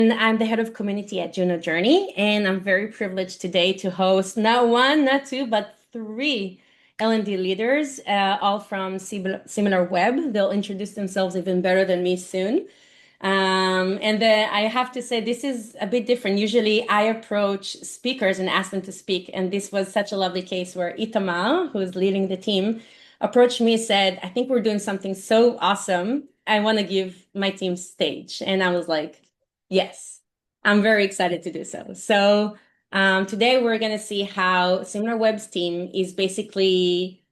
And I'm the head of community at Juno Journey, and I'm very privileged today to host not one, not two, but three L&D leaders, all from Similar Web. They'll introduce themselves even better than me soon. I have to say, this is a bit different. Usually I approach speakers and ask them to speak. And this was such a lovely case where Itamar, who's leading the team, approached me, said, I think we're doing something so awesome. I want to give my team stage. And I was like, yes, I'm very excited to do so. Today we're going to see how Similar Web's team is basically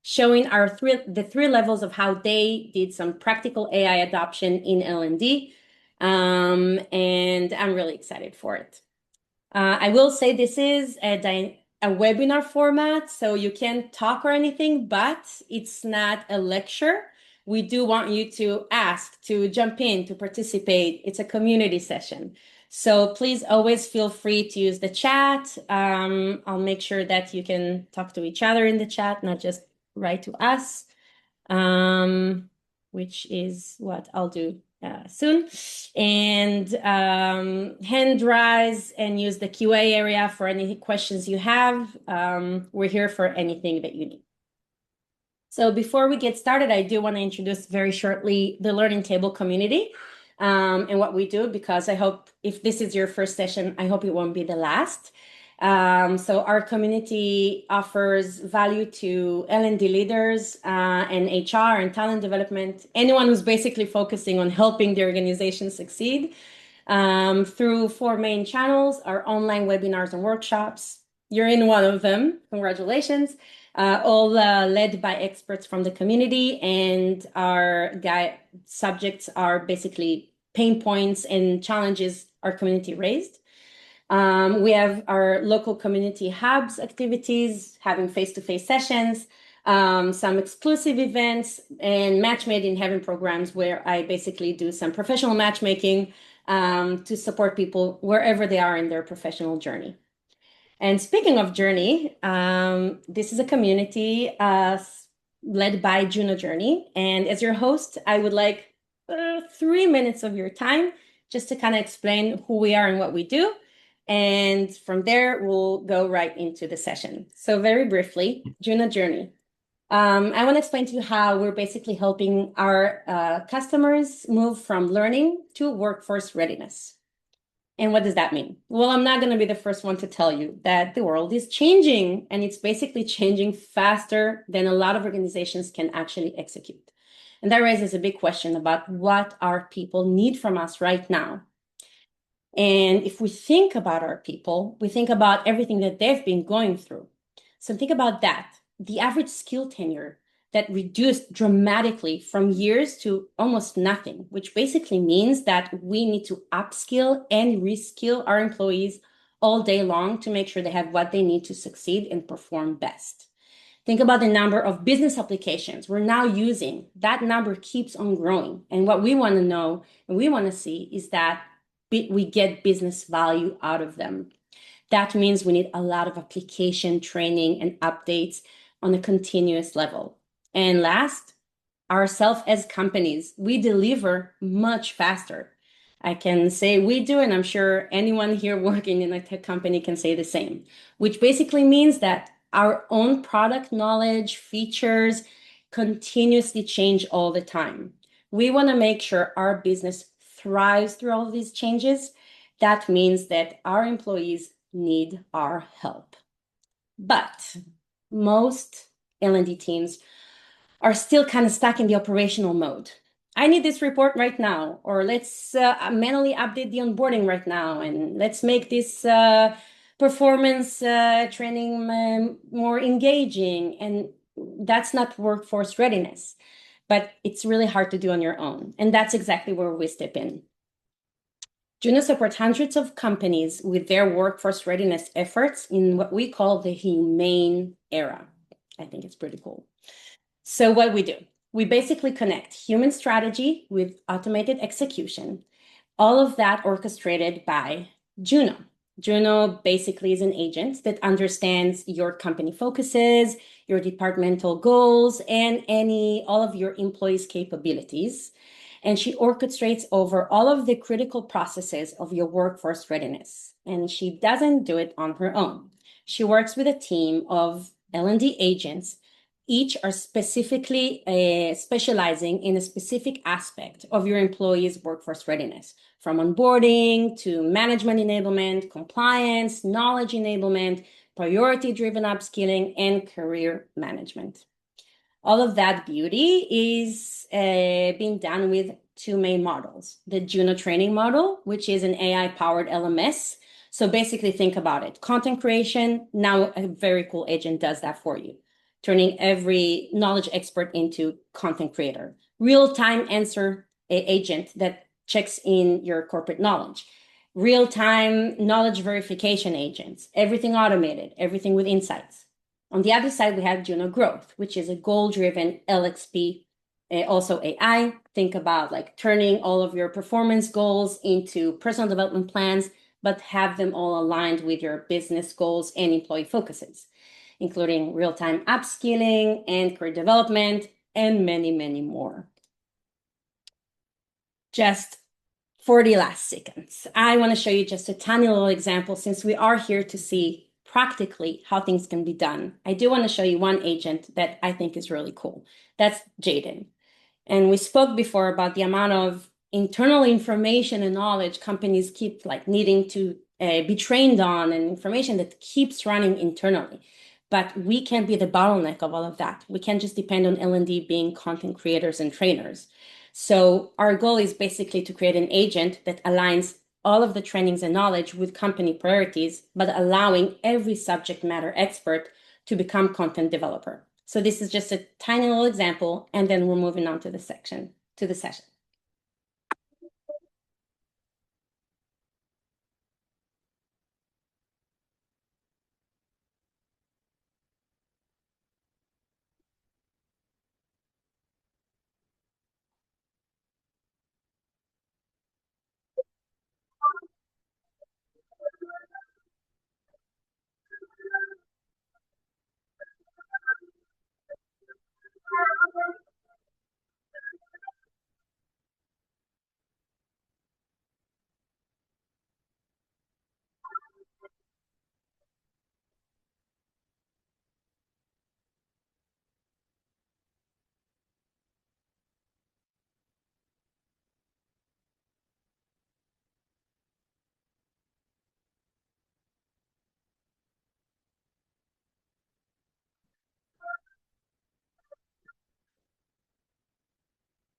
showing the three levels of how they did some practical AI adoption in L&D. And I'm really excited for it. I will say this is a webinar format, so you can't talk or anything, but it's not a lecture. We do want you to ask, to jump in, to participate. It's a community session. So please always feel free to use the chat. I'll make sure that you can talk to each other in the chat, not just write to us, which is what I'll do soon. And hand rise and use the QA area for any questions you have. We're here for anything that you need. So before we get started, I do want to introduce very shortly the Learning Table community and what we do, because I hope if this is your first session, I hope it won't be the last. So our community offers value to L&D leaders and HR and talent development, anyone who's basically focusing on helping the organization succeed through four main channels: our online webinars and workshops. You're in one of them. Congratulations. All led by experts from the community, and our subjects are basically pain points and challenges our community raised. We have our local community hubs activities, having face-to-face sessions, some exclusive events, and Match Made in Heaven programs where I basically do some professional matchmaking to support people wherever they are in their professional journey. And speaking of journey, this is a community led by Juno Journey. And as your host, I would like 3 minutes of your time just to kind of explain who we are and what we do. And from there, we'll go right into the session. So very briefly, Juno Journey. I want to explain to you how we're basically helping our customers move from learning to workforce readiness. And what does that mean? Well, I'm not going to be the first one to tell you that the world is changing, and it's basically changing faster than a lot of organizations can actually execute. And that raises a big question about what our people need from us right now. And if we think about our people, we think about everything that they've been going through. So think about that. The average skill tenure that reduced dramatically from years to almost nothing, which basically means that we need to upskill and reskill our employees all day long to make sure they have what they need to succeed and perform best. Think about the number of business applications we're now using. That number keeps on growing. And what we want to know and we want to see is that we get business value out of them. That means we need a lot of application training and updates on a continuous level. And last, ourselves as companies, we deliver much faster. I can say we do, and I'm sure anyone here working in a tech company can say the same, which basically means that our own product knowledge, features continuously change all the time. We want to make sure our business thrives through all of these changes. That means that our employees need our help. But most L&D teams are still kind of stuck in the operational mode. I need this report right now, or let's manually update the onboarding right now, and let's make this performance training more engaging. And that's not workforce readiness, but it's really hard to do on your own. And that's exactly where we step in. Juno supports hundreds of companies with their workforce readiness efforts in what we call the humane era. I think it's pretty cool. So what we do, we basically connect human strategy with automated execution, all of that orchestrated by Juno. Juno basically is an agent that understands your company focuses, your departmental goals, and all of your employees' capabilities. and she orchestrates over all of the critical processes of your workforce readiness. And she doesn't do it on her own. She works with a team of L&D agents. Each are specifically specializing in a specific aspect of your employees' workforce readiness, from onboarding to management enablement, compliance, knowledge enablement, priority-driven upskilling, and career management. All of that beauty is being done with two main models. The Juno training model, which is an AI-powered LMS. So basically think about it. Content creation, now a very cool agent does that for you, turning every knowledge expert into content creator. Real-time answer agent that checks in your corporate knowledge. Real-time knowledge verification agents, everything automated, everything with insights. On the other side, we have Juno Growth, which is a goal-driven LXP, also AI. Think about like turning all of your performance goals into personal development plans, but have them all aligned with your business goals and employee focuses, including real-time upskilling and career development, and many, many more. Just for the last seconds, I want to show you just a tiny little example since we are here to see practically how things can be done. I do want to show you one agent that I think is really cool. That's Jaden. And we spoke before about the amount of internal information and knowledge companies keep like needing to be trained on, and information that keeps running internally. But we can't be the bottleneck of all of that. We can't just depend on L&D being content creators and trainers. So our goal is basically to create an agent that aligns all of the trainings and knowledge with company priorities, but allowing every subject matter expert to become content developer. So this is just a tiny little example, and then we're moving on to the session.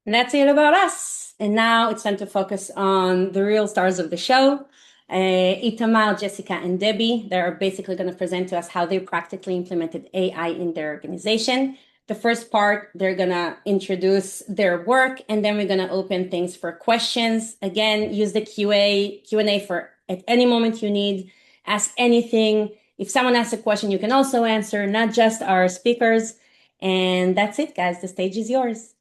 And that's it about us. And now it's time to focus on the real stars of the show. Itamar, Jessica, and Debbie. They're basically going to present to us how they practically implemented AI in their organization. The first part, they're going to introduce their work, and then we're going to open things for questions. Again, use the Q&A for at any moment you need. Ask anything. If someone asks a question, you can also answer, not just our speakers. And that's it, guys. The stage is yours.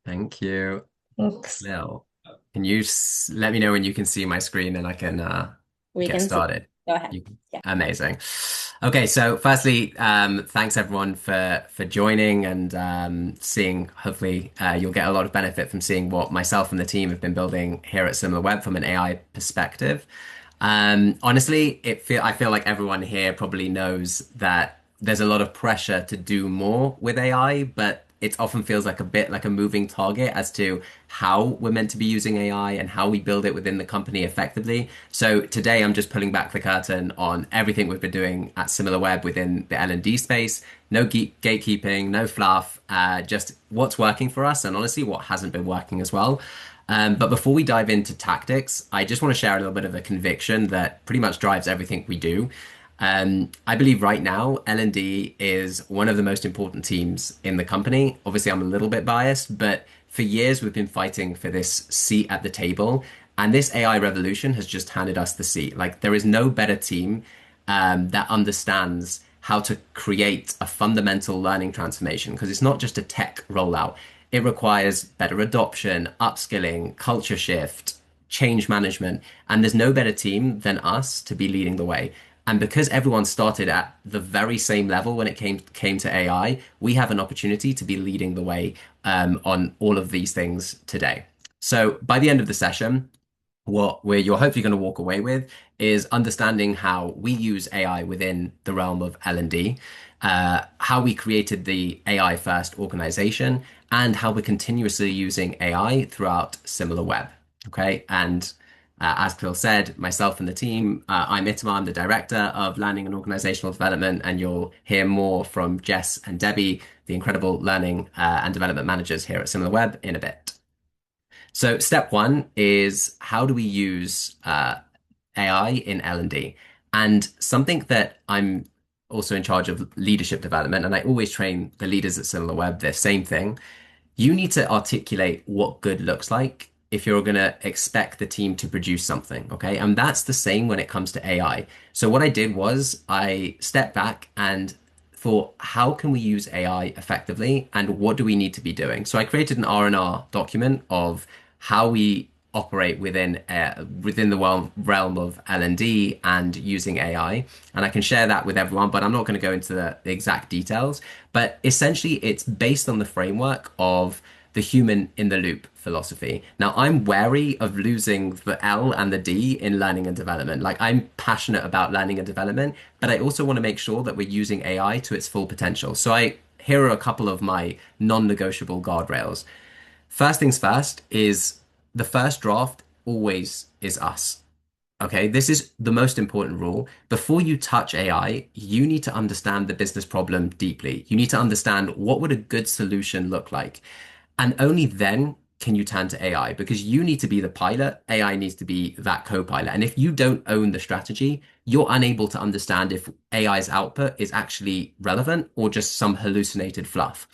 Thank you. Thanks. Lil, can you let me know when you can see my screen and I can We get can see. started? Go ahead. You, Yeah. amazing. Okay, so firstly, thanks everyone for joining and seeing. Hopefully, you'll get a lot of benefit from seeing what myself and the team have been building here at SimilarWeb from an AI perspective. Honestly, I feel like everyone here probably knows that there's a lot of pressure to do more with AI, but it often feels like a bit like a moving target as to how we're meant to be using AI and how we build it within the company effectively. So today I'm just pulling back the curtain on everything we've been doing at SimilarWeb within the L&D space. No gatekeeping, no fluff, just what's working for us and honestly what hasn't been working as well. But before we dive into tactics, I just want to share a little bit of a conviction that pretty much drives everything we do. I believe right now L&D is one of the most important teams in the company. Obviously, I'm a little bit biased, but for years we've been fighting for this seat at the table, and this AI revolution has just handed us the seat. Like there is no better team that understands how to create a fundamental learning transformation because it's not just a tech rollout. It requires better adoption, upskilling, culture shift, change management, and there's no better team than us to be leading the way. And because everyone started at the very same level when it came to AI, we have an opportunity to be leading the way on all of these things today. So by the end of the session, what we're you're hopefully going to walk away with is understanding how we use AI within the realm of L&D, how we created the AI first organization, and how we're continuously using AI throughout SimilarWeb. Okay, and as Phil said, myself and the team, I'm Itamar, I'm the director of learning and organizational development, and you'll hear more from Jess and Debbie, the incredible learning and development managers here at SimilarWeb, in a bit. So step one is how do we use AI in L&D? And something that I'm also in charge of leadership development, and I always train the leaders at SimilarWeb, the same thing. You need to articulate what good looks like if you're going to expect the team to produce something, okay? And that's the same when it comes to AI. So what I did was I stepped back and thought, how can we use AI effectively and what do we need to be doing? So I created an R&R document of how we operate within the realm of L&D and using AI. And I can share that with everyone, but I'm not going to go into the exact details. But essentially, it's based on the framework of the human in the loop philosophy. Now, I'm wary of losing the L and the D in learning and development. Like, I'm passionate about learning and development, but I also want to make sure that we're using AI to its full potential. Here are a couple of my non-negotiable guardrails. First things first is the first draft always is us. Okay, this is the most important rule. Before you touch AI, you need to understand the business problem deeply. You need to understand what would a good solution look like. And only then can you turn to AI because you need to be the pilot. AI needs to be that co-pilot. And if you don't own the strategy, you're unable to understand if AI's output is actually relevant or just some hallucinated fluff.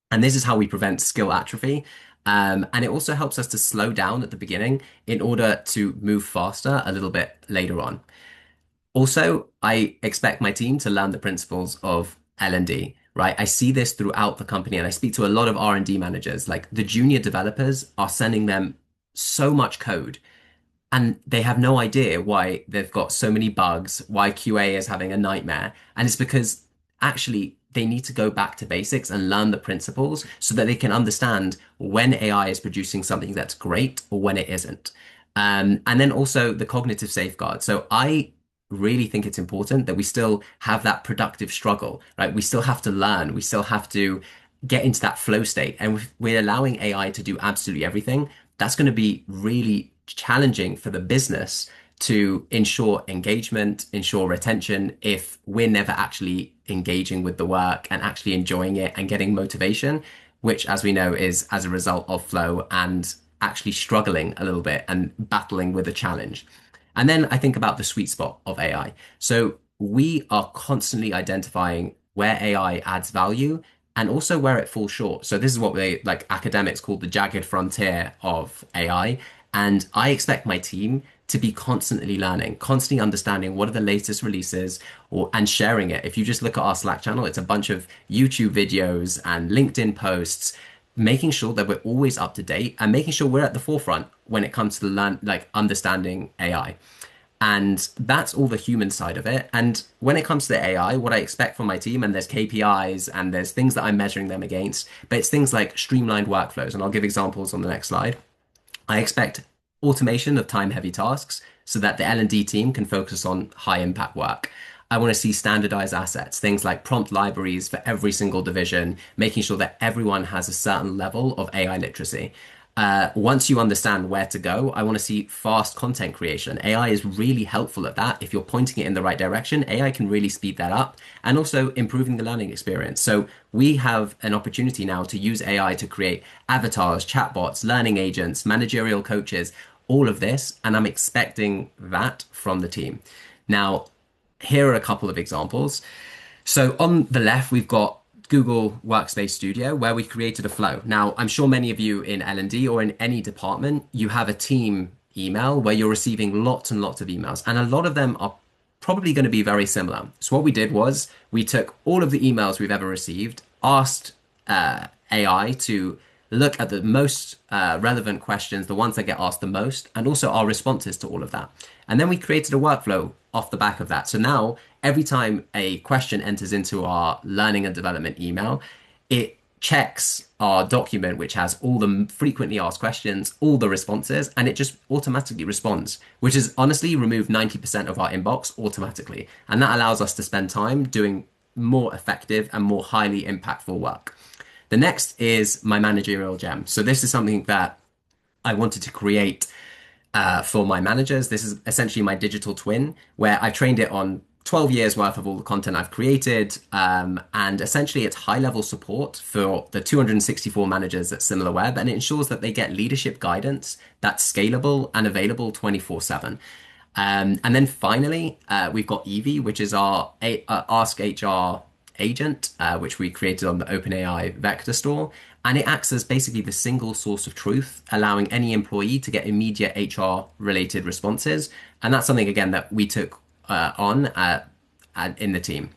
And this is how we prevent skill atrophy. And it also helps us to slow down at the beginning in order to move faster a little bit later on. Also, I expect my team to learn the principles of L&D, right? I see this throughout the company and I speak to a lot of R&D managers. Like the junior developers are sending them so much code and they have no idea why they've got so many bugs, why QA is having a nightmare. And it's because actually they need to go back to basics and learn the principles so that they can understand when AI is producing something that's great or when it isn't. And then also the cognitive safeguard. So I really think it's important that we still have that productive struggle, right? We still have to learn. We still have to get into that flow state. And if we're allowing AI to do absolutely everything, that's going to be really challenging for the business to ensure engagement, ensure retention if we're never actually engaging with the work and actually enjoying it and getting motivation, which, as we know, is as a result of flow and actually struggling a little bit and battling with a challenge. And then I think about the sweet spot of AI. So we are constantly identifying where AI adds value and also where it falls short. So this is what they like academics call the jagged frontier of AI. And I expect my team to be constantly learning, constantly understanding what are the latest releases and sharing it. If you just look at our Slack channel, it's a bunch of YouTube videos and LinkedIn posts, making sure that we're always up to date and making sure we're at the forefront when it comes to understanding AI. And that's all the human side of it. And when it comes to the AI, what I expect from my team, and there's KPIs and there's things that I'm measuring them against, but it's things like streamlined workflows. And I'll give examples on the next slide. I expect automation of time-heavy tasks so that the L&D team can focus on high-impact work. I want to see standardized assets, things like prompt libraries for every single division, making sure that everyone has a certain level of AI literacy. Once you understand where to go, I want to see fast content creation. AI is really helpful at that. If you're pointing it in the right direction, AI can really speed that up and also improving the learning experience. So we have an opportunity now to use AI to create avatars, chatbots, learning agents, managerial coaches, all of this. And I'm expecting that from the team. Now, here are a couple of examples. So on the left, we've got Google Workspace Studio, where we created a flow. Now, I'm sure many of you in L&D or in any department, you have a team email where you're receiving lots and lots of emails, and a lot of them are probably going to be very similar. So what we did was we took all of the emails we've ever received, asked AI to look at the most relevant questions, the ones that get asked the most, and also our responses to all of that. And then we created a workflow off the back of that. So now every time a question enters into our learning and development email, it checks our document, which has all the frequently asked questions, all the responses, and it just automatically responds, which has honestly removed 90% of our inbox automatically. And that allows us to spend time doing more effective and more highly impactful work. The next is my managerial gem. So this is something that I wanted to create for my managers. This is essentially my digital twin, where I trained it on 12 years worth of all the content I've created. And essentially, it's high level support for the 264 managers at SimilarWeb, and it ensures that they get leadership guidance that's scalable and available 24/7. And then finally, we've got Evie, which is our Ask HR agent, which we created on the OpenAI vector store. And it acts as basically the single source of truth, allowing any employee to get immediate HR related responses. And that's something, again, that we took on in the team.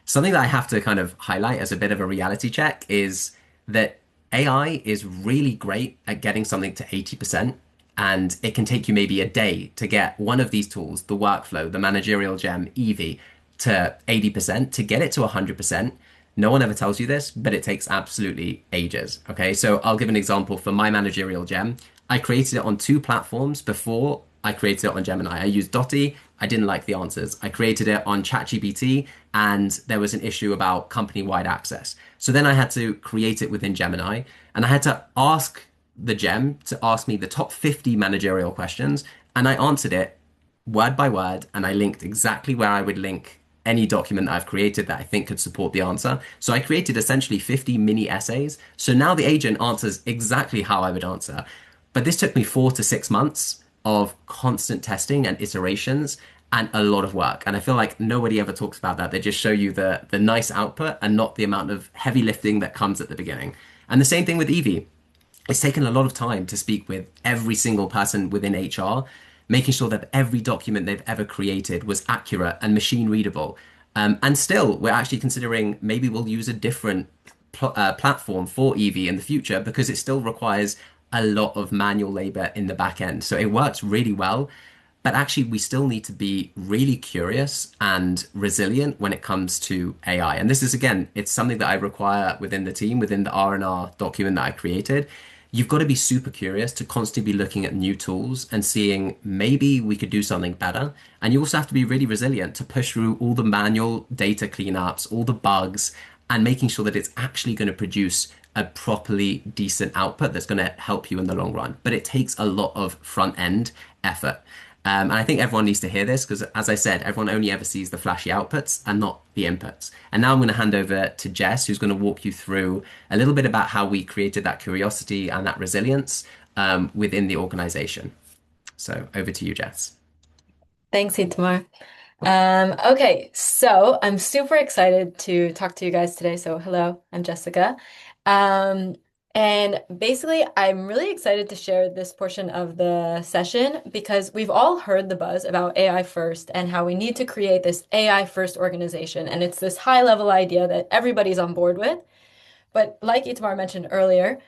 Something that I have to kind of highlight as a bit of a reality check is that AI is really great at getting something to 80%. And it can take you maybe a day to get one of these tools, the workflow, the managerial gem, Evie, to 80%. To get it to 100%, no one ever tells you this, but it takes absolutely ages. Okay, so I'll give an example for my managerial gem. I created it on two platforms before I created it on Gemini. I used Dotty. I didn't like the answers. I created it on ChatGPT, and there was an issue about company-wide access. So then I had to create it within Gemini, and I had to ask the gem to ask me the top 50 managerial questions, and I answered it word by word, and I linked exactly where I would link any document that I've created that I think could support the answer. So I created essentially 50 mini essays. So now the agent answers exactly how I would answer. But this took me 4 to 6 months of constant testing and iterations and a lot of work. And I feel like nobody ever talks about that. They just show you the nice output and not the amount of heavy lifting that comes at the beginning. And the same thing with Evie. It's taken a lot of time to speak with every single person within HR, making sure that every document they've ever created was accurate and machine readable. And still, we're actually considering maybe we'll use a different platform for Evie in the future because it still requires a lot of manual labor in the back end. So it works really well, but actually we still need to be really curious and resilient when it comes to AI. And this is, again, it's something that I require within the team, within the R&R document that I created. You've got to be super curious to constantly be looking at new tools and seeing maybe we could do something better. And you also have to be really resilient to push through all the manual data cleanups, all the bugs, and making sure that it's actually going to produce a properly decent output that's going to help you in the long run. But it takes a lot of front end effort. And I think everyone needs to hear this because, as I said, everyone only ever sees the flashy outputs and not the inputs. And now I'm going to hand over to Jess, who's going to walk you through a little bit about how we created that curiosity and that resilience within the organization. So over to you, Jess. Thanks, Itamar. Okay, so I'm super excited to talk to you guys today. So, hello, I'm Jessica. Um, and basically, I'm really excited to share this portion of the session because we've all heard the buzz about AI first and how we need to create this AI first organization. And it's this high level idea that everybody's on board with. But like Itamar mentioned earlier,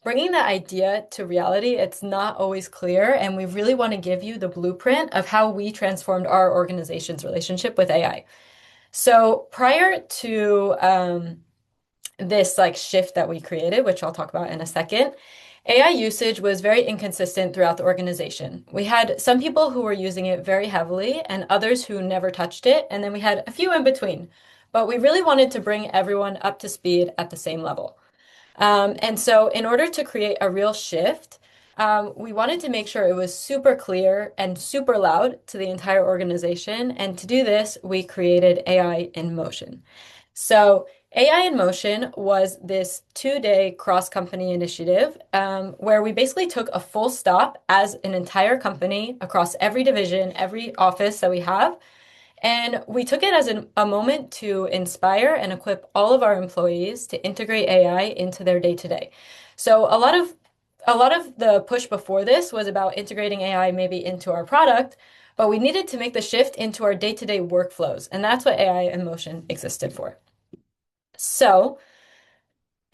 bringing that idea to reality, it's not always clear. And we really want to give you the blueprint of how we transformed our organization's relationship with AI. So prior to this like shift that we created, which I'll talk about in a second, AI usage was very inconsistent throughout the organization. We had some people who were using it very heavily and others who never touched it. And then we had a few in between. But we really wanted to bring everyone up to speed at the same level. And so, in order to create a real shift, we wanted to make sure it was super clear and super loud to the entire organization. And to do this, we created AI in Motion. So, AI in Motion was this 2-day cross-company initiative where we basically took a full stop as an entire company across every division, every office that we have. And we took it as a moment to inspire and equip all of our employees to integrate AI into their day-to-day. So a lot of the push before this was about integrating AI maybe into our product, but we needed to make the shift into our day-to-day workflows, and that's what AI in Motion existed for. So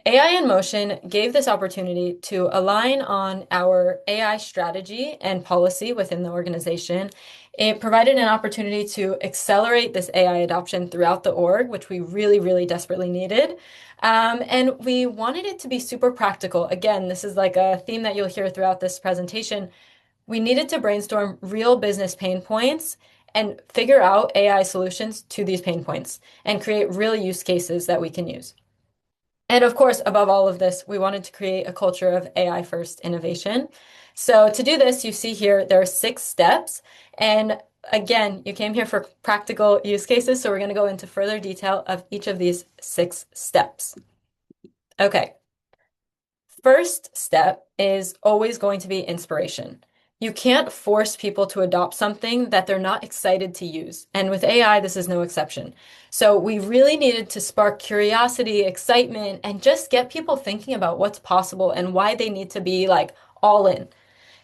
AI in Motion gave this opportunity to align on our AI strategy and policy within the organization. It provided an opportunity to accelerate this AI adoption throughout the org, which we really, really desperately needed. And we wanted it to be super practical. Again, this is like a theme that you'll hear throughout this presentation. We needed to brainstorm real business pain points and figure out AI solutions to these pain points and create real use cases that we can use. And of course, above all of this, we wanted to create a culture of AI first innovation. So to do this, you see here, there are 6 steps. And again, you came here for practical use cases. So we're going to go into further detail of each of these 6 steps. Okay. First step is always going to be inspiration. You can't force people to adopt something that they're not excited to use. And with AI, this is no exception. So we really needed to spark curiosity, excitement, and just get people thinking about what's possible and why they need to be like all in.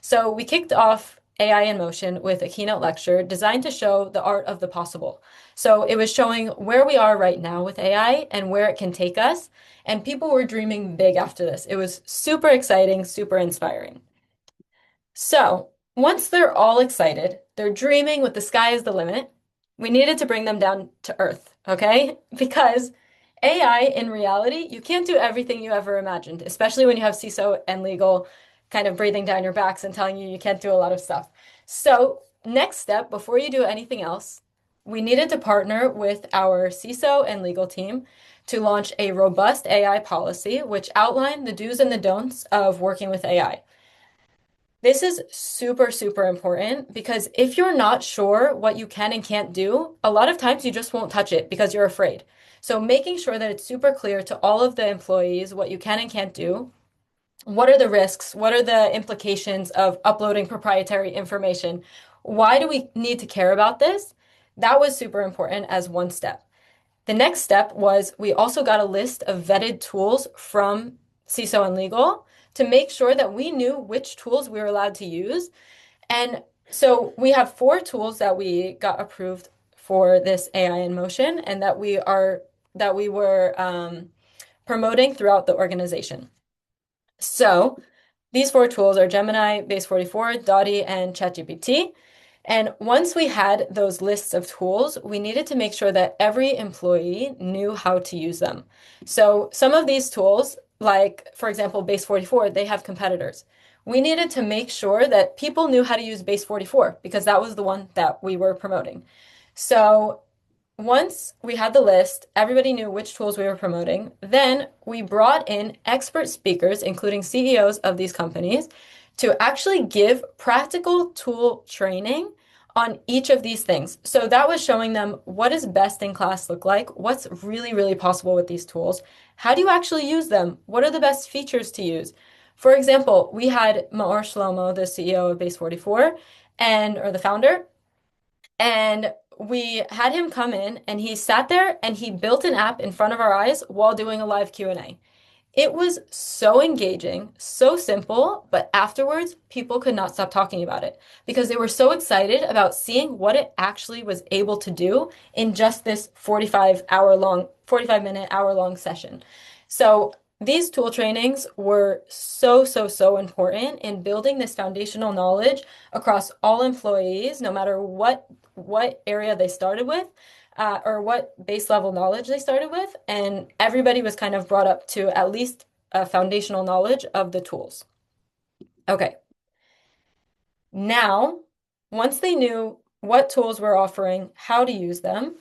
So we kicked off AI in Motion with a keynote lecture designed to show the art of the possible. So it was showing where we are right now with AI and where it can take us. And people were dreaming big after this. It was super exciting, super inspiring. So once they're all excited, they're dreaming with the sky as the limit, we needed to bring them down to earth, okay? Because AI, in reality, you can't do everything you ever imagined, especially when you have CISO and legal kind of breathing down your backs and telling you can't do a lot of stuff. So next step, before you do anything else, we needed to partner with our CISO and legal team to launch a robust AI policy, which outlined the do's and the don'ts of working with AI. This is super, super important because if you're not sure what you can and can't do, a lot of times you just won't touch it because you're afraid. So making sure that it's super clear to all of the employees what you can and can't do, what are the risks, what are the implications of uploading proprietary information, why do we need to care about this? That was super important as one step. The next step was we also got a list of vetted tools from CISO and legal to make sure that we knew which tools we were allowed to use. And so we have 4 tools that we got approved for this AI in Motion and that we were promoting throughout the organization. So these 4 tools are Gemini, Base44, Dottie, and ChatGPT. And once we had those lists of tools, we needed to make sure that every employee knew how to use them. So some of these tools, like for example, Base44, they have competitors. We needed to make sure that people knew how to use Base44 because that was the one that we were promoting. So once we had the list, everybody knew which tools we were promoting. Then we brought in expert speakers, including CEOs of these companies, to actually give practical tool training on each of these things. So that was showing them what does best in class look like? What's really, really possible with these tools? How do you actually use them? What are the best features to use? For example, we had Maor Shlomo, the CEO of Base44, or the founder, and we had him come in and he sat there and he built an app in front of our eyes while doing a live Q&A. It was so engaging, so simple, but afterwards, people could not stop talking about it because they were so excited about seeing what it actually was able to do in just this 45 minute, hour long session. So these tool trainings were so, so, so important in building this foundational knowledge across all employees, no matter what area they started with. Or what base level knowledge they started with, and everybody was kind of brought up to at least a foundational knowledge of the tools. Okay. Now, once they knew what tools we're offering, how to use them,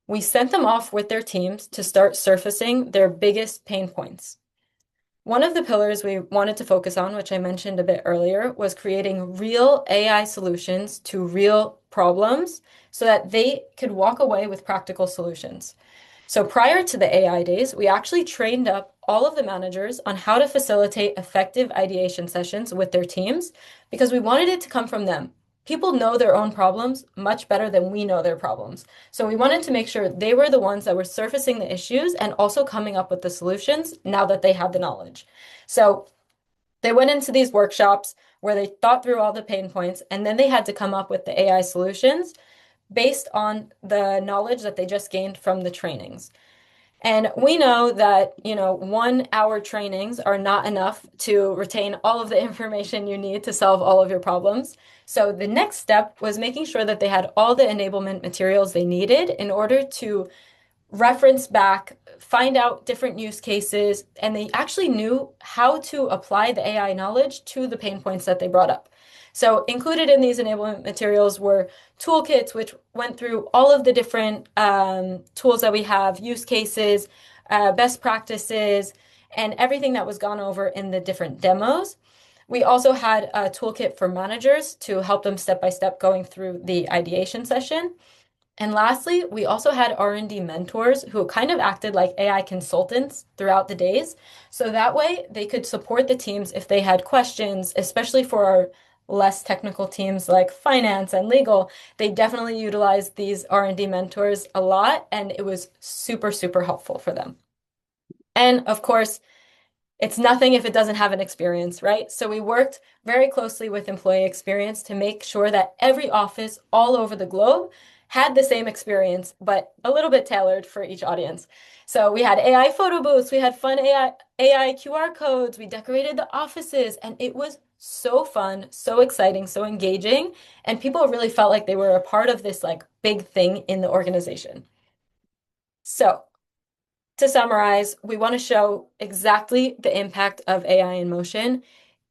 we sent them off with their teams to start surfacing their biggest pain points. One of the pillars we wanted to focus on, which I mentioned a bit earlier, was creating real AI solutions to real problems so that they could walk away with practical solutions. So prior to the AI days, we actually trained up all of the managers on how to facilitate effective ideation sessions with their teams because we wanted it to come from them. People know their own problems much better than we know their problems. So we wanted to make sure they were the ones that were surfacing the issues and also coming up with the solutions now that they had the knowledge. So they went into these workshops where they thought through all the pain points, and then they had to come up with the AI solutions based on the knowledge that they just gained from the trainings. And we know that, 1 hour trainings are not enough to retain all of the information you need to solve all of your problems. So the next step was making sure that they had all the enablement materials they needed in order to reference back, find out different use cases, and they actually knew how to apply the AI knowledge to the pain points that they brought up. So included in these enablement materials were toolkits, which went through all of the different tools that we have, use cases, best practices, and everything that was gone over in the different demos. We also had a toolkit for managers to help them step by step going through the ideation session. And lastly, we also had R&D mentors who kind of acted like AI consultants throughout the days. So that way they could support the teams if they had questions, especially for our less technical teams like finance and legal. They definitely utilized these R&D mentors a lot, and it was super, super helpful for them. And of course, it's nothing if it doesn't have an experience, right? So we worked very closely with employee experience to make sure that every office all over the globe had the same experience, but a little bit tailored for each audience. So we had AI photo booths, we had fun AI QR codes, we decorated the offices, and it was so fun, so exciting, so engaging, and people really felt like they were a part of this like big thing in the organization. So to summarize, we want to show exactly the impact of AI in motion.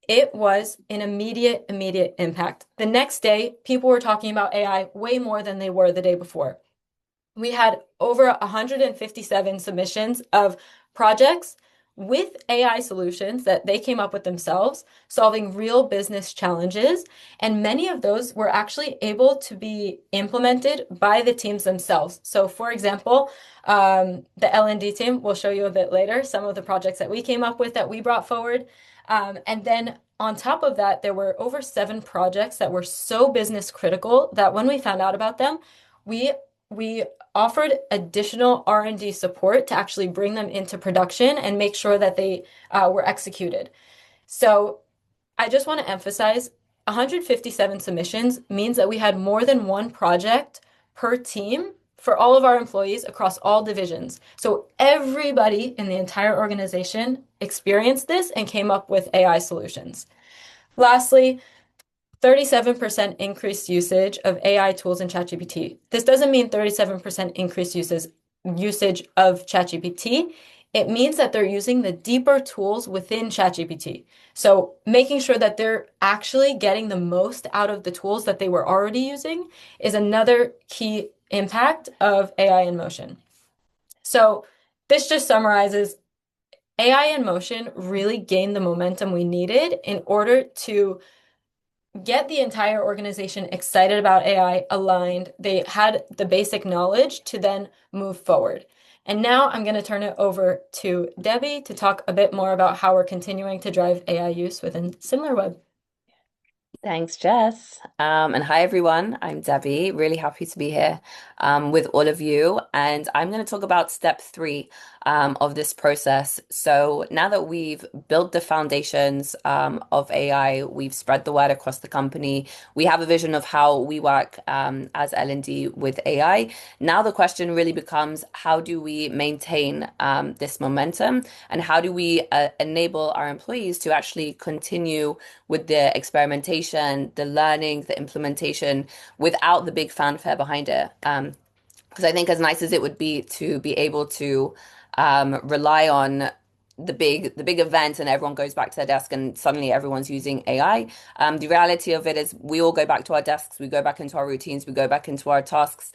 It was an immediate impact. The next day, people were talking about AI way more than they were the day before. We had over 157 submissions of projects with AI solutions that they came up with themselves, solving real business challenges. And many of those were actually able to be implemented by the teams themselves. So, for example, the L&D team, we'll show you a bit later, some of the projects that we came up with that we brought forward. And then on top of that, there were over 7 projects that were so business critical that when we found out about them, we offered additional R&D support to actually bring them into production and make sure that they were executed. So I just want to emphasize 157 submissions means that we had more than 1 project per team for all of our employees across all divisions. So everybody in the entire organization experienced this and came up with AI solutions. Lastly, 37% increased usage of AI tools in ChatGPT. This doesn't mean 37% increased usage of ChatGPT. It means that they're using the deeper tools within ChatGPT. So making sure that they're actually getting the most out of the tools that they were already using is another key impact of AI in motion. So this just summarizes AI in motion really gained the momentum we needed in order to get the entire organization excited about AI, aligned. They had the basic knowledge to then move forward. And now I'm going to turn it over to Debbie to talk a bit more about how we're continuing to drive AI use within SimilarWeb. Thanks, Jess. And hi, everyone. I'm Debbie. Really happy to be here with all of you. And I'm going to talk about step 3 of this process. So now that we've built the foundations of AI, we've spread the word across the company. We have a vision of how we work as L&D with AI. Now the question really becomes, how do we maintain this momentum? And how do we enable our employees to actually continue with the experimentation, the learning, the implementation without the big fanfare behind it? Because I think as nice as it would be to be able to rely on the big event and everyone goes back to their desk and suddenly everyone's using AI. The reality of it is we all go back to our desks, we go back into our routines, we go back into our tasks.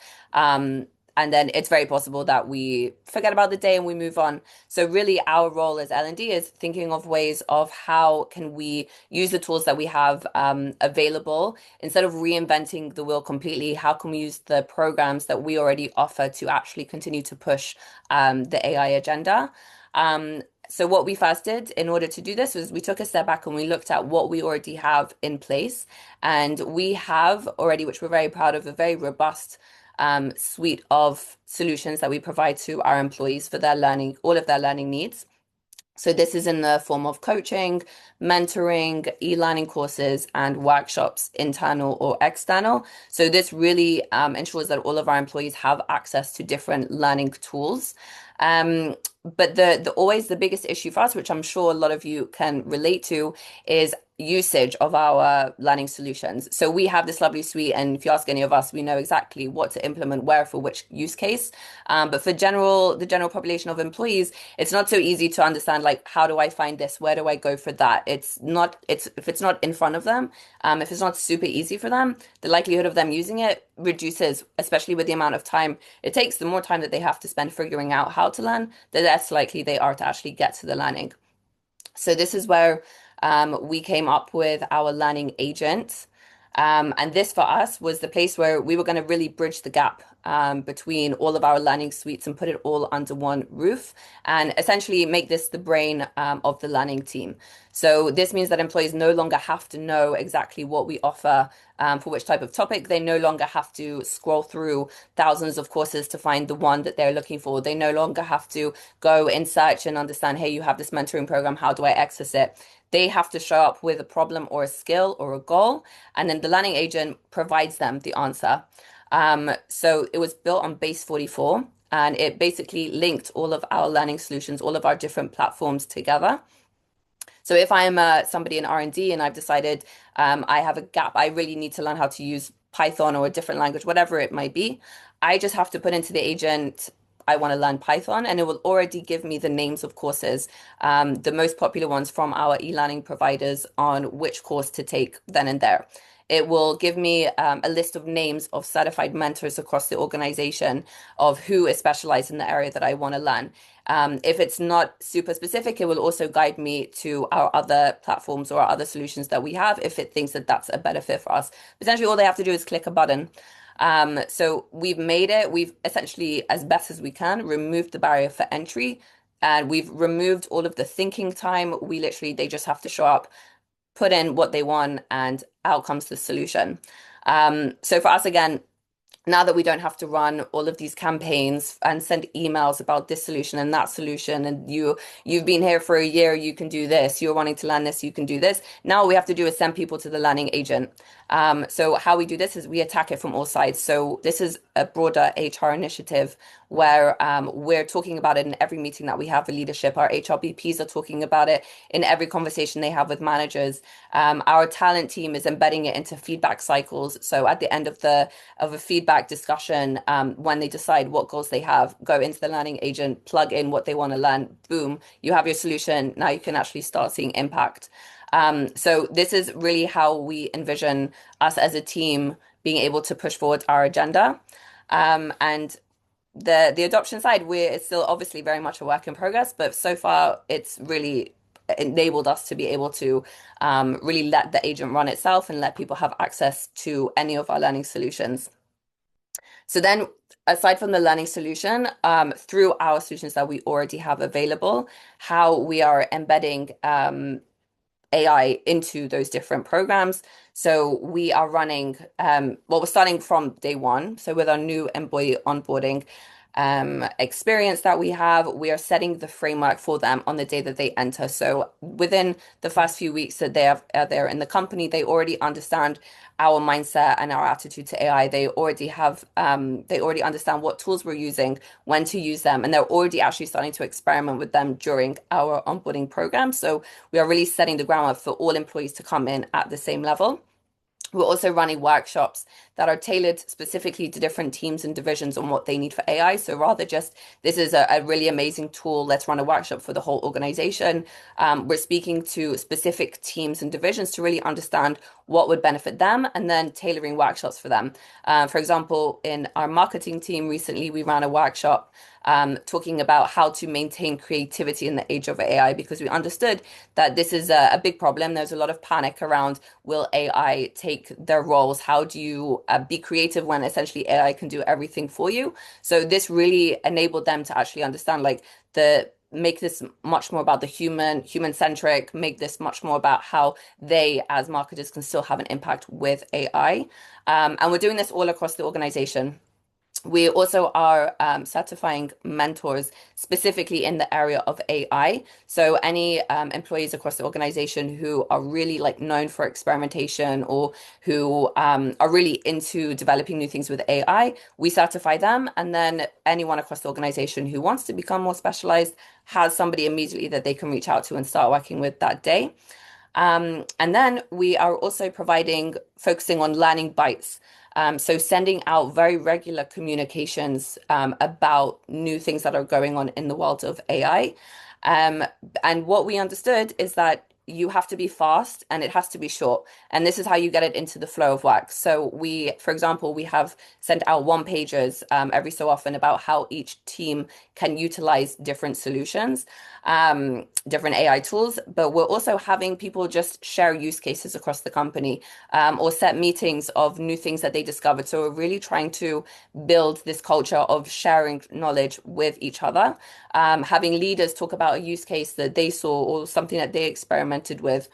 And then it's very possible that we forget about the day and we move on. So really our role as L&D is thinking of ways of how can we use the tools that we have available. Instead of reinventing the wheel completely, how can we use the programs that we already offer to actually continue to push the AI agenda? So what we first did in order to do this was we took a step back and we looked at what we already have in place. And we have already, which we're very proud of, a very robust suite of solutions that we provide to our employees for their learning, all of their learning needs. So this is in the form of coaching, mentoring, e-learning courses, and workshops, internal or external. So this really ensures that all of our employees have access to different learning tools. But the always the biggest issue for us, which I'm sure a lot of you can relate to, is usage of our learning solutions. So we have this lovely suite, and if you ask any of us, we know exactly what to implement where for which use case. But for the general population of employees, it's not so easy to understand, like, how do I find this? Where do I go for that? It's if it's not in front of them, if it's not super easy for them, the likelihood of them using it reduces, especially with the amount of time it takes. The more time that they have to spend figuring out how to learn, the less likely they are to actually get to the learning. So this is where we came up with our learning agent. And this for us was the place where we were going to really bridge the gap between all of our learning suites and put it all under one roof and essentially make this the brain of the learning team. So this means that employees no longer have to know exactly what we offer for which type of topic. They no longer have to scroll through thousands of courses to find the one that they're looking for. They no longer have to go in search and understand, hey, you have this mentoring program, how do I access it? They have to show up with a problem or a skill or a goal, and then the learning agent provides them the answer. So it was built on Base 44, and it basically linked all of our learning solutions, all of our different platforms together. So if I am somebody in R&D and I've decided I have a gap, I really need to learn how to use Python or a different language, whatever it might be, I just have to put into the agent, I want to learn Python, and it will already give me the names of courses, the most popular ones from our e-learning providers on which course to take then and there. It will give me a list of names of certified mentors across the organization of who is specialized in the area that I want to learn. If it's not super specific, it will also guide me to our other platforms or our other solutions that we have if it thinks that that's a better fit for us. Essentially, all they have to do is click a button. So we've essentially, as best as we can, removed the barrier for entry, and we've removed all of the thinking time. They just have to show up, put in what they want, and out comes the solution. So for us, again, now that we don't have to run all of these campaigns and send emails about this solution and that solution, and you've been here for a year, you can do this, you're wanting to learn this, you can do this. Now all we have to do is send people to the learning agent. So how we do this is we attack it from all sides. So this is a broader HR initiative where we're talking about it in every meeting that we have with leadership. Our HRBPs are talking about it in every conversation they have with managers. Our talent team is embedding it into feedback cycles. So at the end of a feedback discussion, when they decide what goals they have, go into the learning agent, plug in what they want to learn, boom, you have your solution. Now you can actually start seeing impact. So this is really how we envision us as a team being able to push forward our agenda. And the adoption side, it's still obviously very much a work in progress, but so far it's really enabled us to be able to really let the agent run itself and let people have access to any of our learning solutions. So then, aside from the learning solution, through our solutions that we already have available, how we are embedding AI into those different programs. So we are running, we're starting from day one. So with our new employee onboarding experience that we have, we are setting the framework for them on the day that they enter. So within the first few weeks that they're in the company, they already understand our mindset and our attitude to AI. They already understand what tools we're using, when to use them, and they're already actually starting to experiment with them during our onboarding program. So we are really setting the groundwork for all employees to come in at the same level. We're also running workshops that are tailored specifically to different teams and divisions on what they need for AI. So rather just, this is a really amazing tool, let's run a workshop for the whole organization. We're speaking to specific teams and divisions to really understand what would benefit them and then tailoring workshops for them. For example, in our marketing team recently, we ran a workshop talking about how to maintain creativity in the age of AI, because we understood that this is a big problem. There's a lot of panic around, will AI take their roles? How do you be creative when essentially AI can do everything for you? So this really enabled them to actually understand, like, make this much more about the human centric, make this much more about how they as marketers can still have an impact with AI. And we're doing this all across the organization. We also are certifying mentors specifically in the area of AI. So any employees across the organization who are really like known for experimentation or who are really into developing new things with AI, we certify them. And then anyone across the organization who wants to become more specialized has somebody immediately that they can reach out to and start working with that day. And then we are also focusing on learning bites. So sending out very regular communications about new things that are going on in the world of AI. Um, and what we understood is that you have to be fast and it has to be short. And this is how you get it into the flow of work. So for example, we have sent out one pages every so often about how each team can utilize different solutions, different AI tools, but we're also having people just share use cases across the company, or set meetings of new things that they discovered. So we're really trying to build this culture of sharing knowledge with each other, having leaders talk about a use case that they saw or something that they experimented with.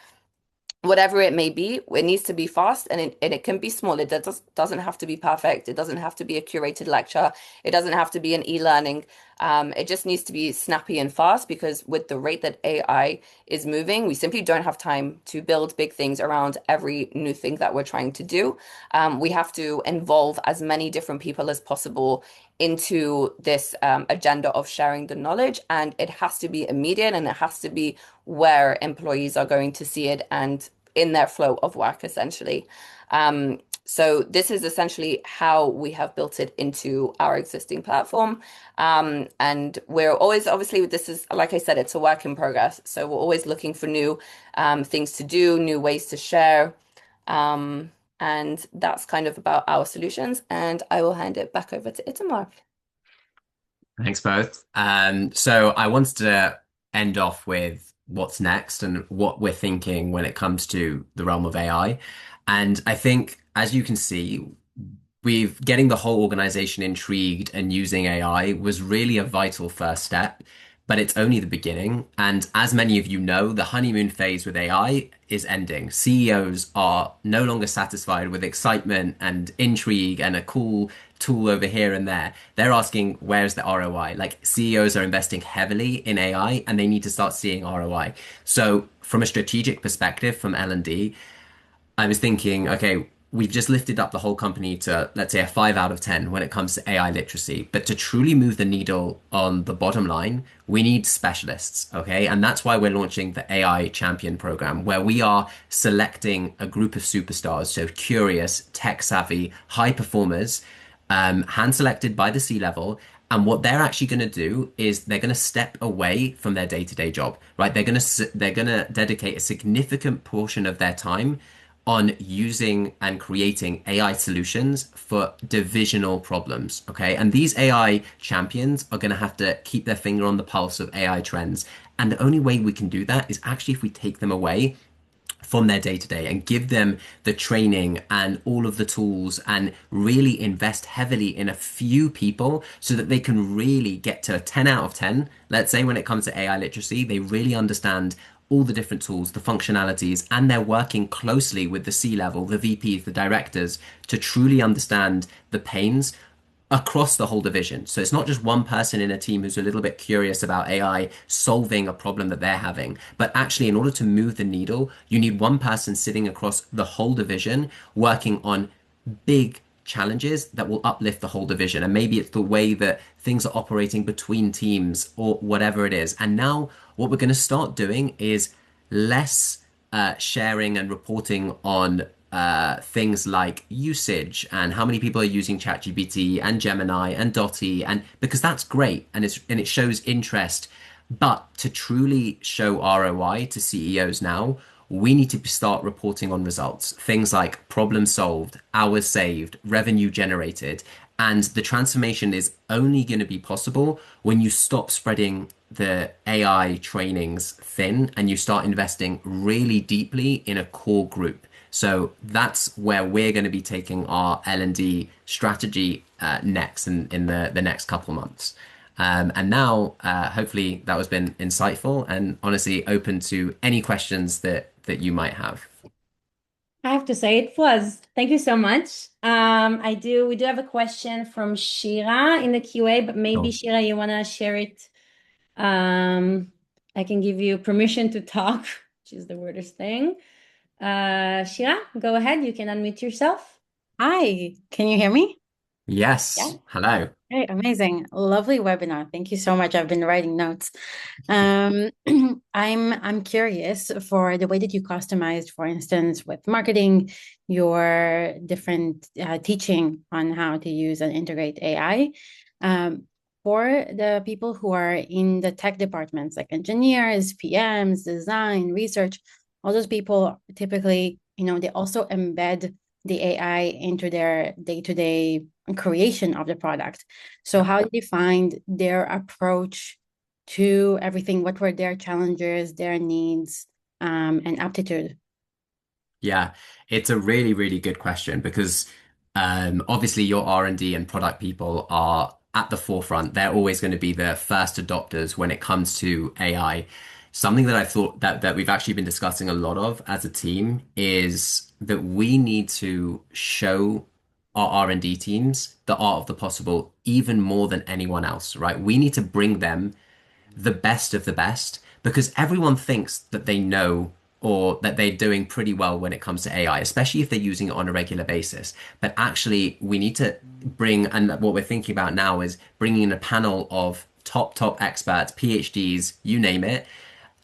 Whatever it may be, it needs to be fast and it can be small. It doesn't have to be perfect. It doesn't have to be a curated lecture. It doesn't have to be an e-learning. It just needs to be snappy and fast because with the rate that AI is moving, we simply don't have time to build big things around every new thing that we're trying to do. We have to involve as many different people as possible into this agenda of sharing the knowledge, and it has to be immediate and it has to be where employees are going to see it and in their flow of work, essentially. So this is essentially how we have built it into our existing platform. And we're always, obviously, this is, like I said, it's a work in progress. So we're always looking for new things to do, new ways to share. And that's kind of about our solutions. And I will hand it back over to Itamar. Thanks both. So I wanted to end off with what's next and what we're thinking when it comes to the realm of AI. And I think, as you can see, we've getting the whole organization intrigued and using AI was really a vital first step, but it's only the beginning. And as many of you know, the honeymoon phase with AI is ending. CEOs are no longer satisfied with excitement and intrigue and a cool tool over here and there. They're asking, where's the ROI? Like CEOs are investing heavily in AI and they need to start seeing ROI. So from a strategic perspective from L&D, I was thinking, okay, we've just lifted up the whole company to, let's say, a 5 out of 10 when it comes to AI literacy. But to truly move the needle on the bottom line, we need specialists, okay? And that's why we're launching the AI Champion program, where we are selecting a group of superstars, so curious, tech-savvy, high performers, hand-selected by the C-level. And what they're actually going to do is they're going to step away from their day-to-day job, right? They're going to dedicate a significant portion of their time on using and creating AI solutions for divisional problems, okay? And these AI champions are going to have to keep their finger on the pulse of AI trends. And the only way we can do that is actually if we take them away from their day to day and give them the training and all of the tools and really invest heavily in a few people so that they can really get to a 10 out of 10. Let's say when it comes to AI literacy, they really understand all the different tools, the functionalities, and they're working closely with the C-level, the VPs, the directors to truly understand the pains across the whole division. So it's not just one person in a team who's a little bit curious about AI solving a problem that they're having, but actually in order to move the needle, you need one person sitting across the whole division working on big challenges that will uplift the whole division. And maybe it's the way that things are operating between teams or whatever it is. And now what we're going to start doing is less sharing and reporting on things like usage and how many people are using ChatGPT and Gemini and Dotty, and because that's great and it shows interest. But to truly show ROI to CEOs now, we need to start reporting on results. Things like problem solved, hours saved, revenue generated. And the transformation is only going to be possible when you stop spreading the AI trainings thin and you start investing really deeply in a core group. So that's where we're going to be taking our L&D strategy next in the next couple months. And now, hopefully that has been insightful and honestly open to any questions that you might have. I have to say it was. Thank you so much. We do have a question from Shira in the QA, but maybe Sure. Shira, you want to share it. I can give you permission to talk, which is the weirdest thing. Shira, go ahead. You can unmute yourself. Hi, can you hear me? Yeah. Yes. Hello. Hey, amazing. Lovely webinar. Thank you so much. I've been writing notes. Um, I'm curious for the way that you customized, for instance, with marketing, your different teaching on how to use and integrate AI. Um, for the people who are in the tech departments, like engineers, PMs, design, research, all those people typically, they also embed the AI into their day-to-day creation of the product. So Yeah. how did you find their approach to everything? What were their challenges, their needs, and aptitude? Yeah, it's a really, really good question because obviously your R&D and product people are at the forefront. They're always going to be the first adopters when it comes to AI. Something that I thought that we've actually been discussing a lot of as a team is that we need to show our R&D teams the art of the possible even more than anyone else, right? We need to bring them the best of the best because everyone thinks that they know or that they're doing pretty well when it comes to AI, especially if they're using it on a regular basis. But actually, we need to bring, and what we're thinking about now is bringing in a panel of top experts, PhDs, you name it,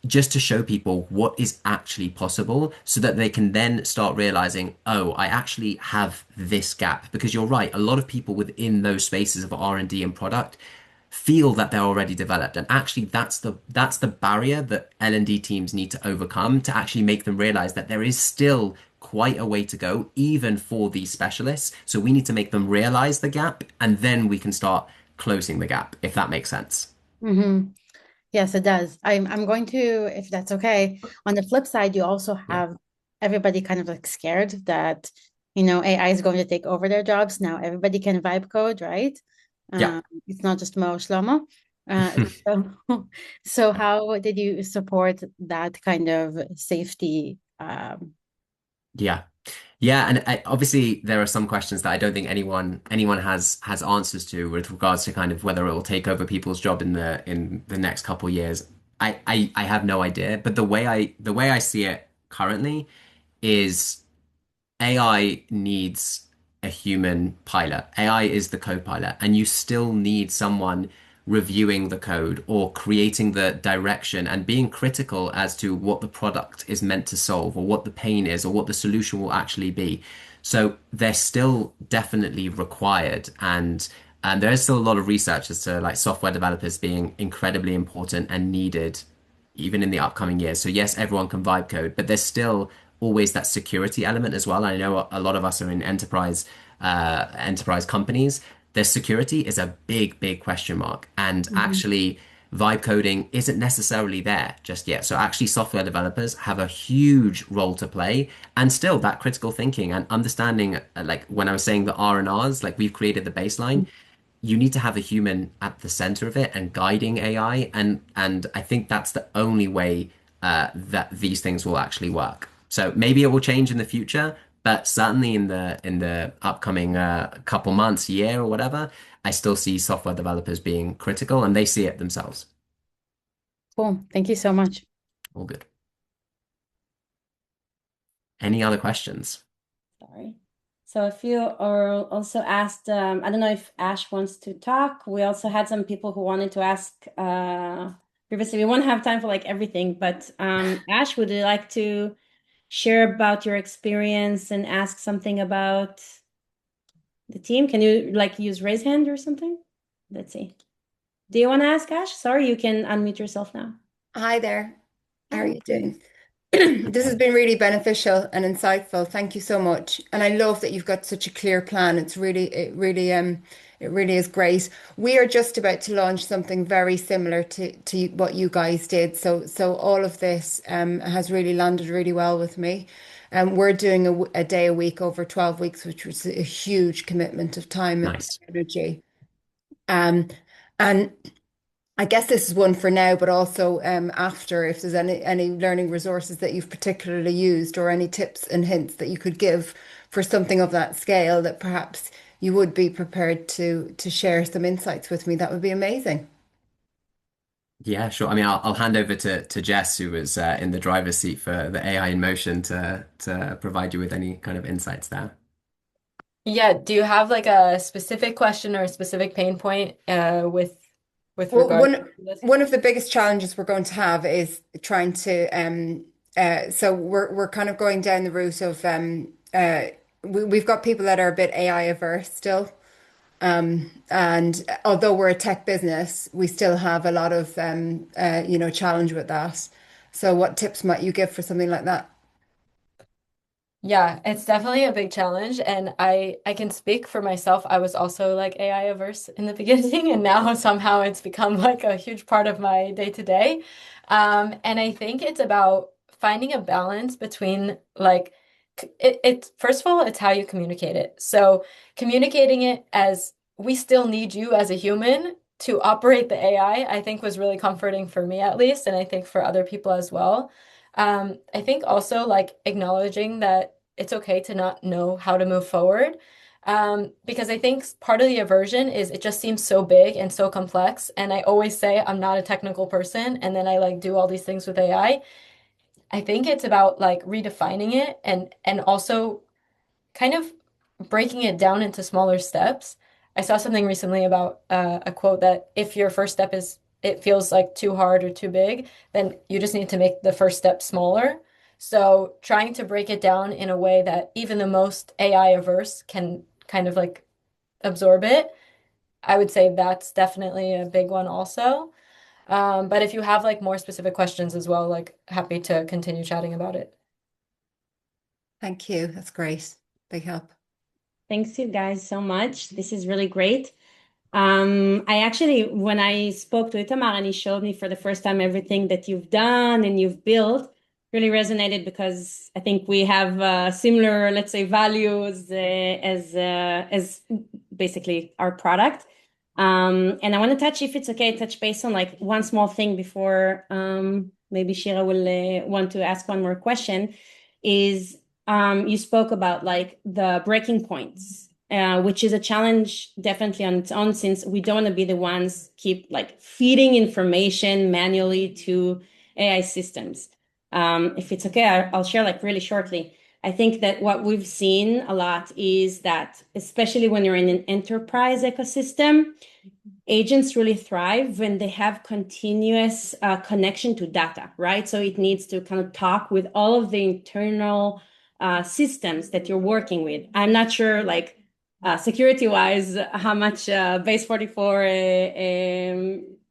just to show people what is actually possible so that they can then start realizing, oh, I actually have this gap. Because you're right, a lot of people within those spaces of R&D and product feel that they're already developed, and actually that's the barrier that L&D teams need to overcome to actually make them realize that there is still quite a way to go even for these specialists. So we need to make them realize the gap, and then we can start closing the gap, if that makes sense. Mm-hmm. Yes, it does. I'm going to, if that's okay. On the flip side, you also Yeah. have everybody kind of like scared that, AI is going to take over their jobs. Now everybody can vibe code, right? Yeah. It's not just Mo Shlomo. So, so how did you support that kind of safety? Yeah. Yeah, and obviously there are some questions that I don't think anyone has answers to with regards to kind of whether it will take over people's job in the next couple of years. I have no idea, but the way I see it currently is AI needs a human pilot. AI is the co-pilot, and you still need someone reviewing the code or creating the direction and being critical as to what the product is meant to solve or what the pain is or what the solution will actually be. So they're still definitely required, and there is still a lot of research as to like software developers being incredibly important and needed even in the upcoming years. So yes, everyone can vibe code, but there's still always that security element as well. I know a lot of us are in enterprise companies. Their security is a big question mark, and Mhm. actually, vibe coding isn't necessarily there just yet. So actually, software developers have a huge role to play, and still that critical thinking and understanding. Like when I was saying the R and R's, like we've created the baseline, you need to have a human at the center of it and guiding AI, and I think that's the only way that these things will actually work. So maybe it will change in the future, but certainly in the upcoming couple months, year or whatever, I still see software developers being critical, and they see it themselves. Cool. Thank you so much. All good. Any other questions? Sorry. So if you are also asked, I don't know if Ash wants to talk. We also had some people who wanted to ask previously. We won't have time for like everything, but Ash, would you like to share about your experience and ask something about the team? Can you like use raise hand or something? Let's see. Do you want to ask Ash? Sorry, you can unmute yourself now. Hi there. How are Hi. you doing? This has been really beneficial and insightful. Thank you so much. And I love that you've got such a clear plan. It really is great. We are just about to launch something very similar to what you guys did. So all of this has really landed really well with me. We're doing a day a week over 12 weeks, which was a huge commitment of time and Nice. energy. Um, and I guess this is one for now, but also after, if there's any learning resources that you've particularly used or any tips and hints that you could give for something of that scale that perhaps you would be prepared to share some insights with me, that would be amazing. Yeah, sure. I mean, I'll hand over to Jess, who was in the driver's seat for the AI in motion, to provide you with any kind of insights there. Yeah, do you have like a specific question or a specific pain point with Well, regard to this? one of the biggest challenges we're going to have is trying to so we're kind of going down the route of we've got people that are a bit AI averse still. And although we're a tech business, we still have a lot of challenge with that. So what tips might you give for something like that? Yeah, it's definitely a big challenge, and I can speak for myself. I was also like AI averse in the beginning, and now somehow it's become like a huge part of my day to day. And I think it's about finding a balance between like it first of all, it's how you communicate it. So communicating it as we still need you as a human to operate the AI, I think was really comforting for me at least, and I think for other people as well. I think also like acknowledging that it's okay to not know how to move forward. Because I think part of the aversion is it just seems so big and so complex. And I always say I'm not a technical person, and then I like do all these things with AI. I think it's about like redefining it and also kind of breaking it down into smaller steps. I saw something recently about a quote that if your first step is it feels like too hard or too big, then you just need to make the first step smaller. So trying to break it down in a way that even the most AI averse can kind of like absorb it, I would say that's definitely a big one also. But if you have like more specific questions as well, like happy to continue chatting about it. Thank you. That's great. Big help. Thanks you guys so much. This is really great. I actually, when I spoke to Itamar and he showed me for the first time everything that you've done and you've built, really resonated because I think we have similar, let's say, values as basically our product. And I want to touch, if it's okay, touch base on like one small thing before maybe Shira will want to ask one more question. Is you spoke about like the breaking points, which is a challenge definitely on its own, since we don't want to be the ones keep like feeding information manually to AI systems. If it's okay, I'll share like really shortly. I think that what we've seen a lot is that, especially when you're in an enterprise ecosystem, agents really thrive when they have continuous connection to data, right? So it needs to kind of talk with all of the internal systems that you're working with. I'm not sure, like security-wise, how much Base 44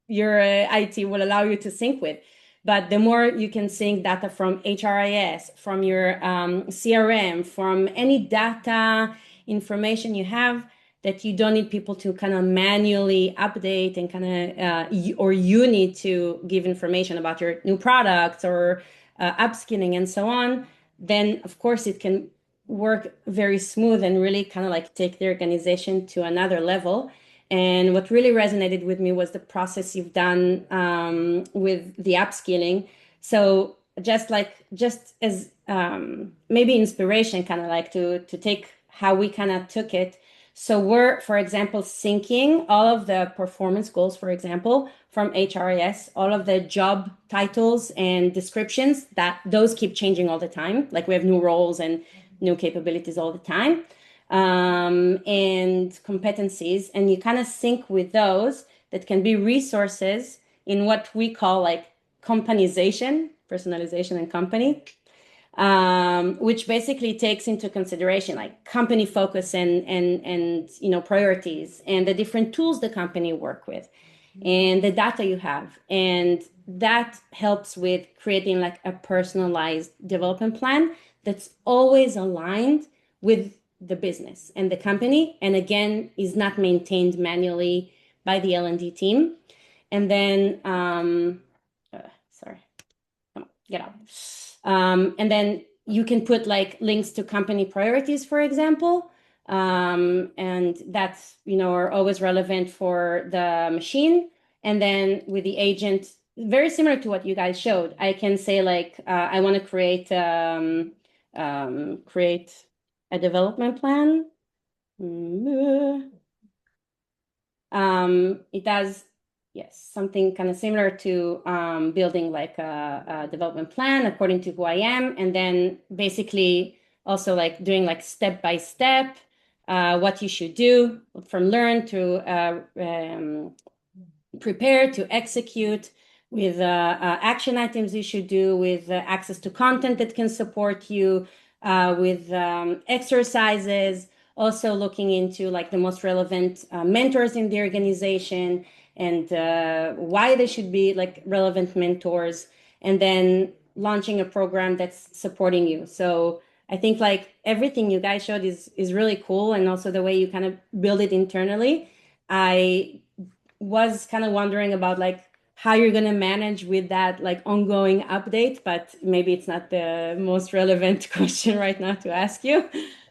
your IT will allow you to sync with. But the more you can sync data from HRIS, from your CRM, from any data information you have, that you don't need people to kind of manually update and kind of, or you need to give information about your new products or upskilling and so on, then of course it can work very smooth and really kind of like take the organization to another level. And what really resonated with me was the process you've done with the upskilling. So just as maybe inspiration, kind of like to take how we kind of took it. So we're, for example, syncing all of the performance goals, for example, from HRIS, all of the job titles and descriptions, that those keep changing all the time. Like we have new roles and new capabilities all the time, and competencies, and you kind of sync with those that can be resources in what we call like companization, personalization and company, which basically takes into consideration like company focus and priorities and the different tools the company work with and the data you have. And that helps with creating like a personalized development plan that's always aligned with the business and the company, and again is not maintained manually by the L&D team. And then sorry, come on, get out. And then you can put like links to company priorities, for example, and that's are always relevant for the machine. And then with the agent, very similar to what you guys showed, I can say like, I want to create a development plan. It does, yes, something kind of similar to building like a development plan according to who I am, and then basically also like doing like step by step what you should do from learn to prepare to execute with action items you should do with access to content that can support you with exercises, also looking into like the most relevant mentors in the organization and why they should be like relevant mentors, and then launching a program that's supporting you. So I think like everything you guys showed is really cool, and also the way you kind of build it internally. I was kind of wondering about like how you're going to manage with that like ongoing update, but maybe it's not the most relevant question right now to ask you.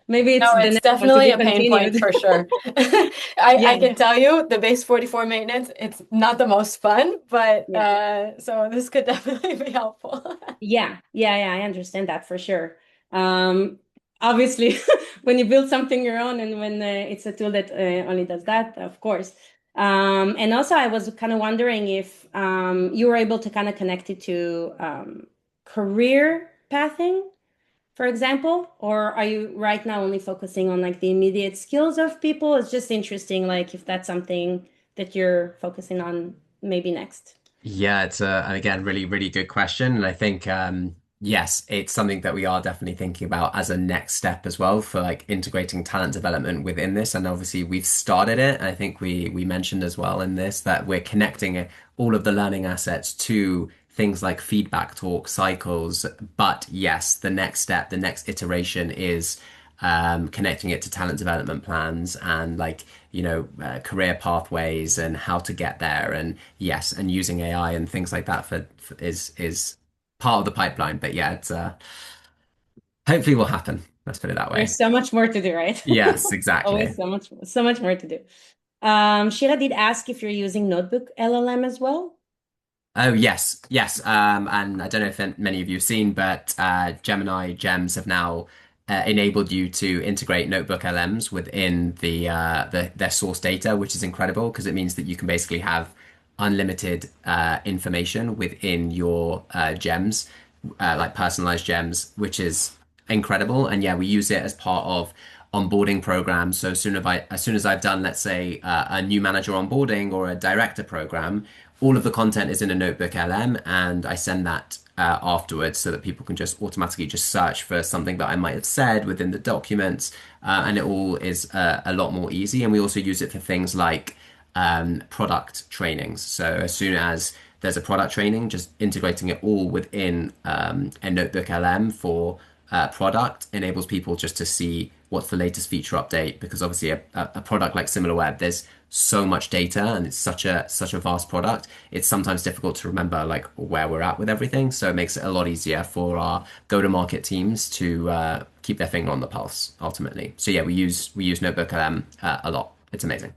Maybe it's No, the it's next one to definitely be a pain point continued. for sure. Yeah, I can tell you the base 44 maintenance, it's not the most fun, but yeah, so this could definitely be helpful. yeah, I understand that for sure. Obviously, when you build something your own and when it's a tool that only does that, of course. And also, I was kind of wondering if you were able to kind of connect it to career pathing, for example, or are you right now only focusing on like the immediate skills of people? It's just interesting, like if that's something that you're focusing on maybe next. Yeah, it's again really really good question, and I think yes, it's something that we are definitely thinking about as a next step as well for like integrating talent development within this. And obviously we've started it, and I think we mentioned as well in this that we're connecting all of the learning assets to things like feedback talk cycles. But yes, the next step, the next iteration is connecting it to talent development plans and like career pathways and how to get there, and yes, and using AI and things like that for is part of the pipeline. But yeah, it's hopefully will happen. Let's put it that way. There's so much more to do, right? Yes, Always exactly. so much more to do. Shira did ask if you're using Notebook LLM as well. Oh yes, yes. And I don't know if many of you have seen, but Gemini Gems have now enabled you to integrate Notebook LMs within their source data, which is incredible because it means that you can basically have unlimited information within your gems, like personalized gems, which is incredible. And yeah, we use it as part of onboarding programs. So as soon as I've done, let's say, a new manager onboarding or a director program, all of the content is in a Notebook LM, and I send that afterwards so that people can just automatically just search for something that I might have said within the documents, and it all is a lot more easy. And we also use it for things like product trainings. So as soon as there's a product training, just integrating it all within a Notebook LM for product enables people just to see what's the latest feature update, because obviously a product like SimilarWeb, there's so much data and it's such a vast product. It's sometimes difficult to remember like where we're at with everything. So it makes it a lot easier for our go-to-market teams to keep their finger on the pulse ultimately. So yeah, we use Notebook LM a lot. It's amazing.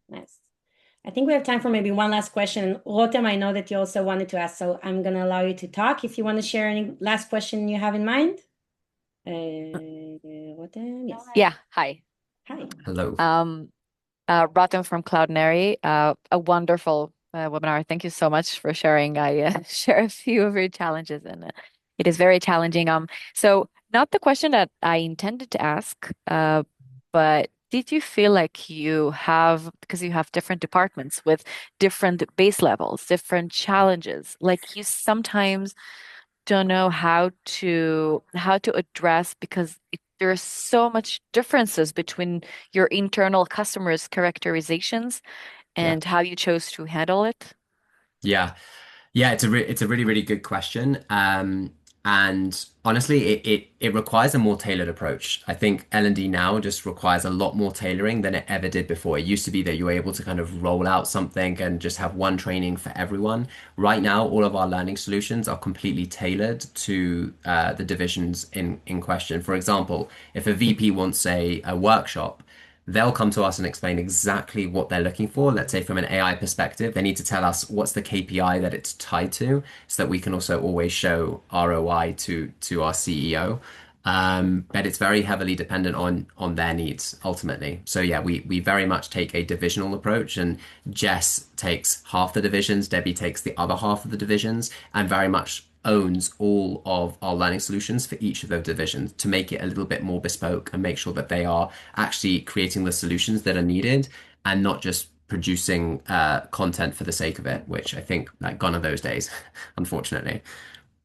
Nice. I think we have time for maybe one last question. Rotem, I know that you also wanted to ask, so I'm going to allow you to talk if you want to share any last question you have in mind. Rotem, yes. Yeah, hi. Hi. Hello. Rotem from Cloudinary, a wonderful webinar. Thank you so much for sharing. I share a few of your challenges, and it is very challenging. So not the question that I intended to ask, but did you feel like you have, because you have different departments with different base levels, different challenges, like you sometimes don't know how to address because there are so much differences between your internal customers' characterizations Yeah. and how you chose to handle it? Yeah. Yeah, it's a really really good question. And honestly, it requires a more tailored approach. I think L&D now just requires a lot more tailoring than it ever did before. It used to be that you were able to kind of roll out something and just have one training for everyone. Right now, all of our learning solutions are completely tailored to the divisions in question. For example, if a VP wants a workshop, they'll come to us and explain exactly what they're looking for. Let's say from an AI perspective, they need to tell us what's the KPI that it's tied to, so that we can also always show ROI to our CEO. But it's very heavily dependent on their needs ultimately. So yeah, we very much take a divisional approach, and Jess takes half the divisions, Debbie takes the other half of the divisions, and very much owns all of our learning solutions for each of those divisions to make it a little bit more bespoke and make sure that they are actually creating the solutions that are needed and not just producing content for the sake of it, which I think like gone are those days, unfortunately.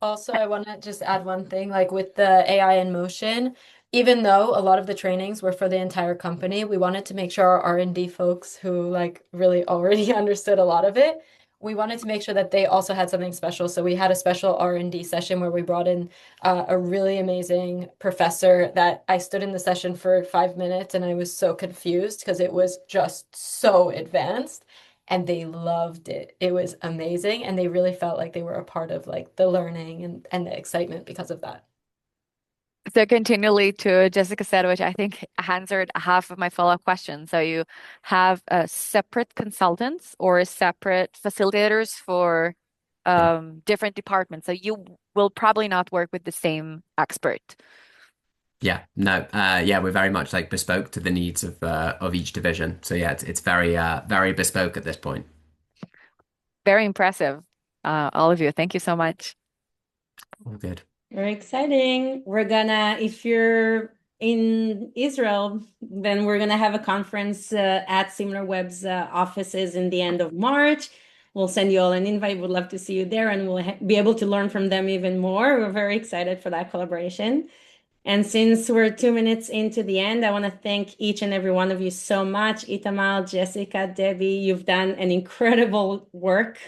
Also, I want to just add one thing, like with the AI in motion, even though a lot of the trainings were for the entire company, we wanted to make sure our R&D folks who like really already understood a lot of it, we wanted to make sure that they also had something special. So we had a special R&D session where we brought in a really amazing professor that I stood in the session for 5 minutes and I was so confused because it was just so advanced and they loved it. It was amazing, and they really felt like they were a part of like the learning and the excitement because of that. So continually to Jessica said, which I think answered half of my follow-up question. So you have separate consultants or separate facilitators for Yeah. different departments. So you will probably not work with the same expert. Yeah, no, yeah, we're very much like bespoke to the needs of each division. So yeah, it's very very bespoke at this point. Very impressive, all of you. Thank you so much. All good. Very exciting. If you're in Israel, then we're gonna have a conference at SimilarWeb's offices in the end of March. We'll send you all an invite. We'd love to see you there, and we'll be able to learn from them even more. We're very excited for that collaboration. And since we're 2 minutes into the end, I want to thank each and every one of you so much. Itamar, Jessica, Debbie, you've done an incredible work,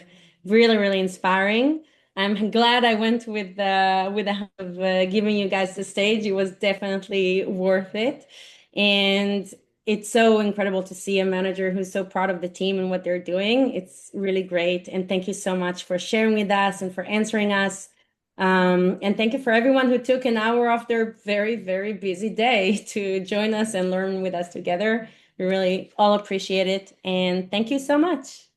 really, really inspiring. I'm glad I went with the help of giving you guys the stage. It was definitely worth it. And it's so incredible to see a manager who's so proud of the team and what they're doing. It's really great. And thank you so much for sharing with us and for answering us. And thank you for everyone who took an hour off their very, very busy day to join us and learn with us together. We really all appreciate it. And thank you so much.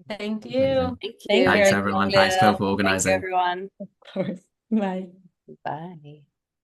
Thank Amazing. you. Thank Thank you. Thanks you. everyone. Yeah. Thanks, Phil, for Thank you, organizing. everyone. Of course. Bye. Bye.